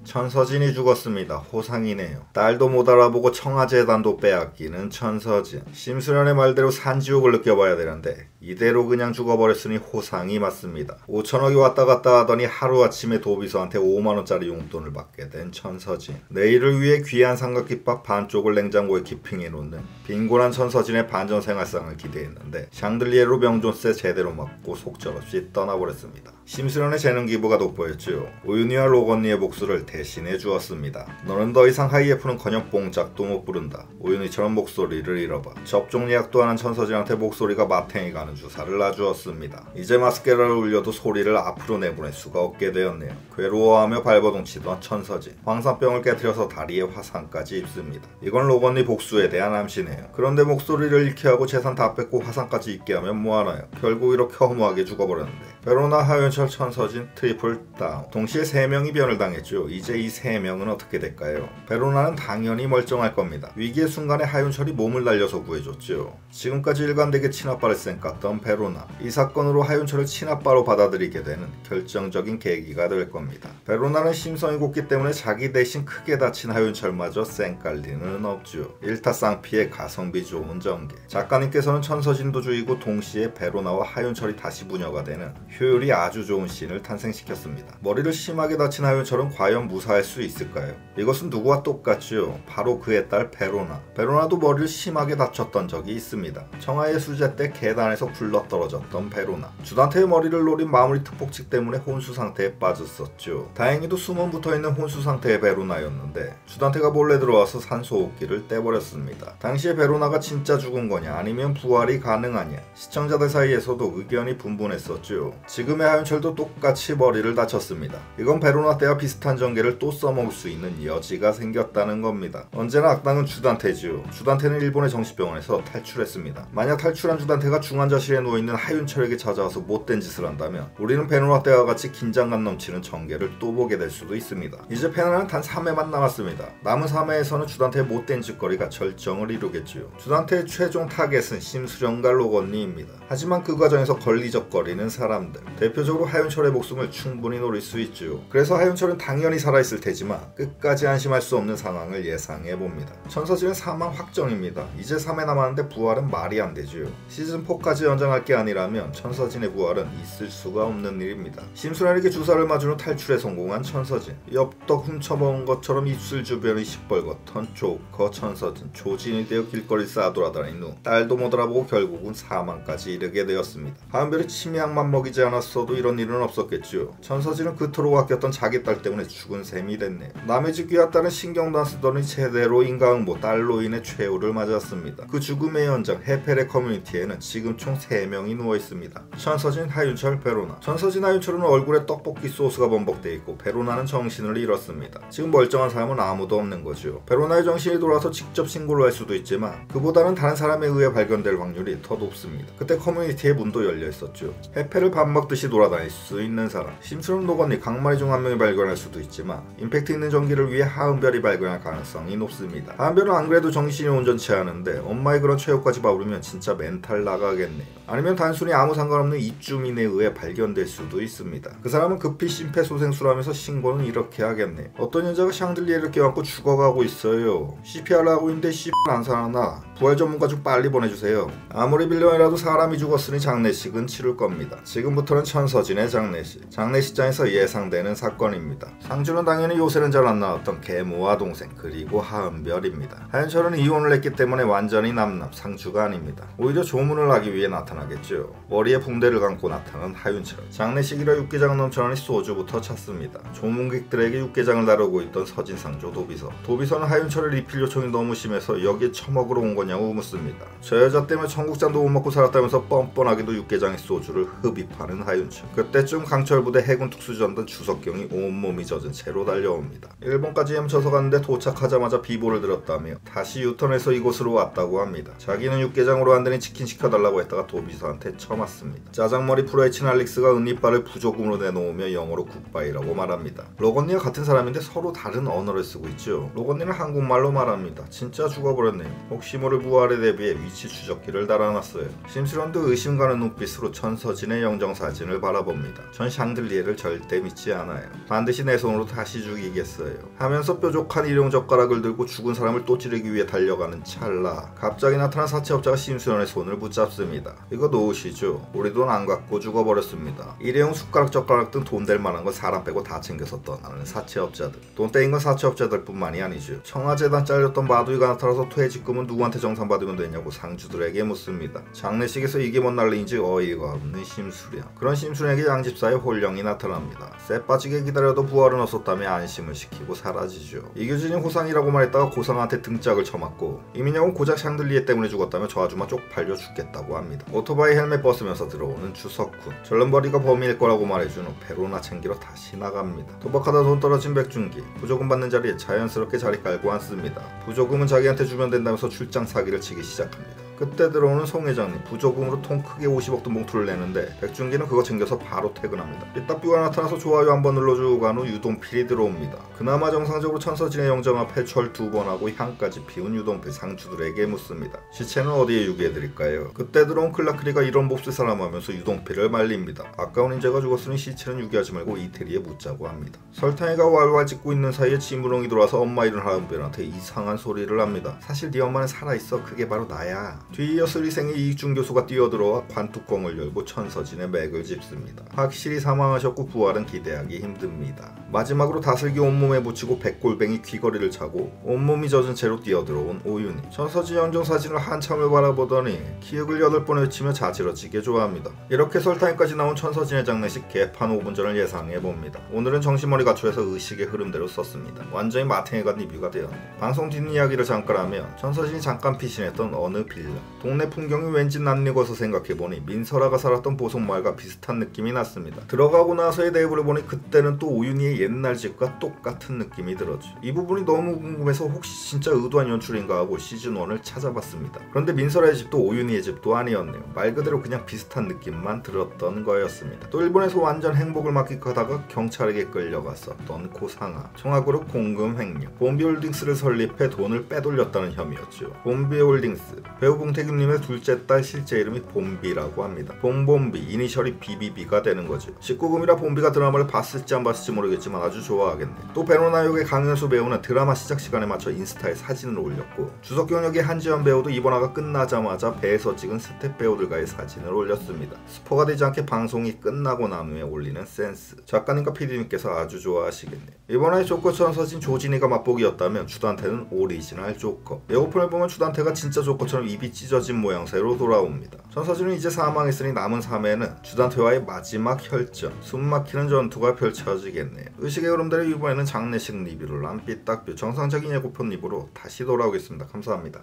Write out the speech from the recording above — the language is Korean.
천서진이 죽었습니다. 호상이네요. 딸도 못 알아보고 청와재단도 빼앗기는 천서진. 심수련의 말대로 산지옥을 느껴봐야 되는데 이대로 그냥 죽어버렸으니 호상이 맞습니다. 5천억이 왔다 갔다 하더니 하루아침에 도비서한테 5만원짜리 용돈을 받게 된 천서진. 내일을 위해 귀한 삼각김밥 반쪽을 냉장고에 기핑해놓는 빈곤한 천서진의 반전생활상을 기대했는데 샹들리에로 명존세 제대로 맞고 속절없이 떠나버렸습니다. 심수련의 재능 기부가 돋보였죠. 오윤희와 로건니의 목소리를 대신해 주었습니다. 너는 더 이상 하이에프는커녕 뽕짝도 못 부른다. 오윤희처럼 목소리를 잃어봐. 접종 예약도 하는 천서진한테 목소리가 마탱이 가는 주사를 놔주었습니다. 이제 마스케라를 울려도 소리를 앞으로 내보낼 수가 없게 되었네요. 괴로워하며 발버둥치던 천서진. 황산병을 깨뜨려서 다리에 화상까지 입습니다. 이건 로건니 복수에 대한 암시네요. 그런데 목소리를 잃게 하고 재산 다 뺏고 화상까지 입게 하면 뭐하나요? 결국 이렇게 허무하게 죽어버렸는데. 베로나, 하윤철, 천서진, 트리플 다운. 동시에 3명이 변을 당했죠. 이제 이 3명은 어떻게 될까요? 베로나는 당연히 멀쩡할 겁니다. 위기의 순간에 하윤철이 몸을 날려서 구해줬죠. 지금까지 일관되게 친아빠를 쌩깠던 베로나. 이 사건으로 하윤철을 친아빠로 받아들이게 되는 결정적인 계기가 될 겁니다. 베로나는 심성이 곱기 때문에 자기 대신 크게 다친 하윤철마저 쌩깔 리는 없죠. 일타쌍피의 가성비 좋은 전개. 작가님께서는 천서진도 죽이고 동시에 베로나와 하윤철이 다시 부녀가 되는 효율이 아주 좋은 씬을 탄생시켰습니다. 머리를 심하게 다친 하윤철은 과연 무사할 수 있을까요? 이것은 누구와 똑같죠? 바로 그의 딸 베로나. 베로나도 머리를 심하게 다쳤던 적이 있습니다. 청하의 수제 때 계단에서 굴러떨어졌던 베로나. 주단태의 머리를 노린 마무리 특복치 때문에 혼수 상태에 빠졌었죠. 다행히도 숨은 붙어있는 혼수 상태의 베로나였는데 주단태가 몰래 들어와서 산소호흡기를 떼버렸습니다. 당시에 베로나가 진짜 죽은 거냐 아니면 부활이 가능하냐 시청자들 사이에서도 의견이 분분했었죠. 지금의 하윤철도 똑같이 머리를 다쳤습니다. 이건 베로나 때와 비슷한 전개를 또 써먹을 수 있는 여지가 생겼다는 겁니다. 언제나 악당은 주단태지요. 주단태는 일본의 정신병원에서 탈출했습니다. 만약 탈출한 주단태가 중환자실에 누워있는 하윤철에게 찾아와서 못된 짓을 한다면 우리는 베로나 때와 같이 긴장감 넘치는 전개를 또 보게 될 수도 있습니다. 이제 페나는 단 3회만 남았습니다. 남은 3회에서는 주단태의 못된 짓거리가 절정을 이루겠지요. 주단태의 최종 타겟은 심수련과 로건니입니다. 하지만 그 과정에서 걸리적거리는 사람들. 대표적으로 하윤철의 목숨을 충분히 노릴 수 있죠. 그래서 하윤철은 당연히 살아있을 테지만 끝까지 안심할 수 없는 상황을 예상해봅니다. 천서진은 사망 확정입니다. 이제 3회 남았는데 부활은 말이 안 되죠. 시즌4까지 연장할 게 아니라면 천서진의 부활은 있을 수가 없는 일입니다. 심수련에게 주사를 맞은 후 탈출에 성공한 천서진. 엽떡 훔쳐먹은 것처럼 입술 주변이 시뻘겋던 조커 천서진. 조진이 되어 길거리 싸돌아다닌 후 딸도 못 알아보고 결국은 사망까지 이르게 되었습니다. 하은별이 침약만 먹이지 않았어도 이런 일은 없었겠죠. 천서진은 그토록 아꼈던 자기 딸 때문에 죽은 셈이 됐네요. 남의 집 귀한 딸은 신경도 안 쓰더니 제대로 인과응보 딸로 인해 최후를 맞았습니다. 그 죽음의 현장 해펠의 커뮤니티에는 지금 총 3명이 누워있습니다. 천서진, 하윤철, 베로나. 천서진, 하윤철은 얼굴에 떡볶이 소스가 범벅돼 있고 베로나는 정신을 잃었습니다. 지금 멀쩡한 사람은 아무도 없는 거죠. 베로나의 정신이 돌아서 직접 신고를 할 수도 있지만 그보다는 다른 사람에 의해 발견될 확률이 더 높습니다. 그때 커뮤니티의 문도 열려 있었죠. 해펠을 밥 먹듯이 돌아다닐 수 있는 사람. 심수련, 로건니, 강마리 중 한 명이 발견할 수도 있지만 임팩트 있는 전기를 위해 하은별이 발견할 가능성이 높습니다. 하은별은 안 그래도 정신이 온전치 않은데 엄마의 그런 최후까지 봐버리면 진짜 멘탈 나가겠네요. 아니면 단순히 아무 상관없는 입주민에 의해 발견될 수도 있습니다. 그 사람은 급히 심폐소생술하면서 신고는 이렇게 하겠네. 어떤 여자가 샹들리에를 껴안고 죽어가고 있어요. CPR을 하고 있는데 안 살아나. 부활 전문가 좀 빨리 보내주세요. 아무리 빌런이라도 사람이 죽었으니 장례식은 치를 겁니다. 지금부터는 천서진의 장례식. 장례식장에서 예상되는 사건입니다. 상주는 당연히 요새는 잘 안 나왔던 계모와 동생 그리고 하은별입니다. 하윤철은 이혼을 했기 때문에 완전히 남남 상주가 아닙니다. 오히려 조문을 하기 위해 나타나겠죠. 머리에 붕대를 감고 나타난 하윤철. 장례식이라 육개장 넘쳐나니 소주부터 찼습니다. 조문객들에게 육개장을 다루고 있던 서진상조 도비서. 도비서는 하윤철의 리필 요청이 너무 심해서 여기에 처먹으러 온 거냐고 묻습니다. 저 여자 때문에 청국장도 못 먹고 살았다면서 뻔뻔하게도 육개장의 소주를 흡입하는 하윤철. 그때쯤 강철부대 해군 특수전단 주석경이 온몸이 젖은 채로 달려옵니다. 일본까지 헤엄쳐서 갔는데 도착하자마자 비보를 들었다며 다시 유턴해서 이곳으로 왔다고 합니다. 자기는 육개장으로 안 되니 치킨 시켜달라고 했다가 도비서한테 쳐맞습니다. 짜장머리 프라이친 알릭스가 은이빨을 부조금으로 내놓으며 영어로 굿바이라고 말합니다. 로건니와 같은 사람인데 서로 다른 언어를 쓰고 있죠. 로건니는 한국말로 말합니다. 진짜 죽어버렸네요. 혹시 모를 인물의 부활에 대비해 위치 추적기를 달아놨어요. 심수련도 의심 가는 눈빛으로 천서진의 영정사진을 바라봅니다. 전 샹들리에를 절대 믿지 않아요. 반드시 내 손으로 다시 죽이겠어요 하면서 뾰족한 일용젓가락을 들고 죽은 사람을 또 찌르기 위해 달려가는 찰나 갑자기 나타난 사채업자가 심수련의 손을 붙잡습니다. 이거 놓으시죠. 우리 돈 안 갖고 죽어버렸습니다. 일회용 숟가락 젓가락 등 돈 될 만한 건 사람 빼고 다 챙겨서 떠나는 사채업자들. 돈 떼인 건 사채업자들 뿐만이 아니죠. 청와재단 잘렸던 마두이가 나타나서 퇴직금은 누구한테 정산받으면 되냐고 상주들에게 묻습니다. 장례식에서 이게 뭔 난리인지 어이가 없는 심수련. 그런 심수련에게 양집사의 홀령이 나타납니다. 쎄 빠지게 기다려도 부활은 없었다며 안심을 시키고 사라지죠. 이규진이 호상이라고 말했다가 고상한테 등짝을 쳐맞고 이민혁은 고작 샹들리에 때문에 죽었다며 저 아줌마 쪽팔려 죽겠다고 합니다. 오토바이 헬멧 벗으면서 들어오는 주석훈. 절름벌이가 범인일 거라고 말해준 후 배로나 챙기러 다시 나갑니다. 도박하다 돈 떨어진 백준기. 부조금 받는 자리에 자연스럽게 자리 깔고 앉습니다. 부조금은 자기한테 주면 된다면서 출장 사기를 치기 시작합니다. 그때 들어오는 송 회장님. 부조금으로 통 크게 50억 돈 봉투를 내는데 백준기는 그거 챙겨서 바로 퇴근합니다. 삐딱뷰가 나타나서 좋아요 한번 눌러주고 간 후 유동필이 들어옵니다. 그나마 정상적으로 천서진의 영정 앞에 철 2번 하고 향까지 피운 유동필 상주들에게 묻습니다. 시체는 어디에 유기해드릴까요? 그때 들어온 클라크리가 이런 몹쓸 사람 하면서 유동필을 말립니다. 아까운 인재가 죽었으니 시체는 유기하지 말고 이태리에 묻자고 합니다. 설탕이가 왈왈 짖고 있는 사이에 지무롱이 들어와서 엄마 일은 하은별한테 이상한 소리를 합니다. 사실 네 엄마는 살아있어. 그게 바로 나야. 뒤이어 스리생의 이익준 교수가 뛰어들어와 관뚜껑을 열고 천서진의 맥을 짚습니다. 확실히 사망하셨고 부활은 기대하기 힘듭니다. 마지막으로 다슬기 온몸에 묻히고 백골뱅이 귀걸이를 차고 온몸이 젖은 채로 뛰어들어온 오윤희. 천서진 영정사진을 한참을 바라보더니 기억을 8번 외치며 자지러지게 좋아합니다. 이렇게 설탕이까지 나온 천서진의 장례식 개판 5분 전을 예상해봅니다. 오늘은 정신머리 갖춰서 의식의 흐름대로 썼습니다. 완전히 마탱이 간 리뷰가 되었네요. 방송 뒷이야기를 잠깐 하면 천서진이 잠깐 피신했던 어느 빌라. 동네 풍경이 왠지 낯익어서 생각해보니 민설아가 살았던 보성마을과 비슷한 느낌이 났습니다. 들어가고 나서의 내부를 보니 그때는 또 오윤희의 옛날 집과 똑같은 느낌이 들었죠. 이 부분이 너무 궁금해서 혹시 진짜 의도한 연출인가 하고 시즌1을 찾아봤습니다. 그런데 민설아의 집도 오윤희의 집도 아니었네요. 말 그대로 그냥 비슷한 느낌만 들었던 거였습니다. 또 일본에서 완전 행복을 맡기하다가 경찰에게 끌려갔었던 고상하. 청와그룹 공금 횡령. 봄비홀딩스를 설립해 돈을 빼돌렸다는 혐의였죠. 봄비홀딩스. 배우 봉태규님의 둘째 딸 실제 이름이 봄비라고 합니다. 봄봄비, 이니셜이 BBB가 되는 거죠. 19금이라 봄비가 드라마를 봤을지 안 봤을지 모르겠지만 아주 좋아하겠네. 또 베로나 역의 강현수 배우는 드라마 시작 시간에 맞춰 인스타에 사진을 올렸고 주석경 역의 한지연 배우도 이번 화가 끝나자마자 배에서 찍은 스텝 배우들과의 사진을 올렸습니다. 스포가 되지 않게 방송이 끝나고 난 후에 올리는 센스. 작가님과 PD님께서 아주 좋아하시겠네요. 이번 화의 조커처럼 서진 조진이가 맛보기였다면 주단태는 오리지널 조커. 예고편을 보면 주단태가 진짜 조커처럼 입이 찢어진 모양새로 돌아옵니다. 천서진은 이제 사망했으니 남은 3회는 주단태와의 마지막 혈전, 숨막히는 전투가 펼쳐지겠네요. 의식의 흐름대로 이번에는 장례식 리뷰를 한 삐딱뷰 정상적인 예고편 리뷰로 다시 돌아오겠습니다. 감사합니다.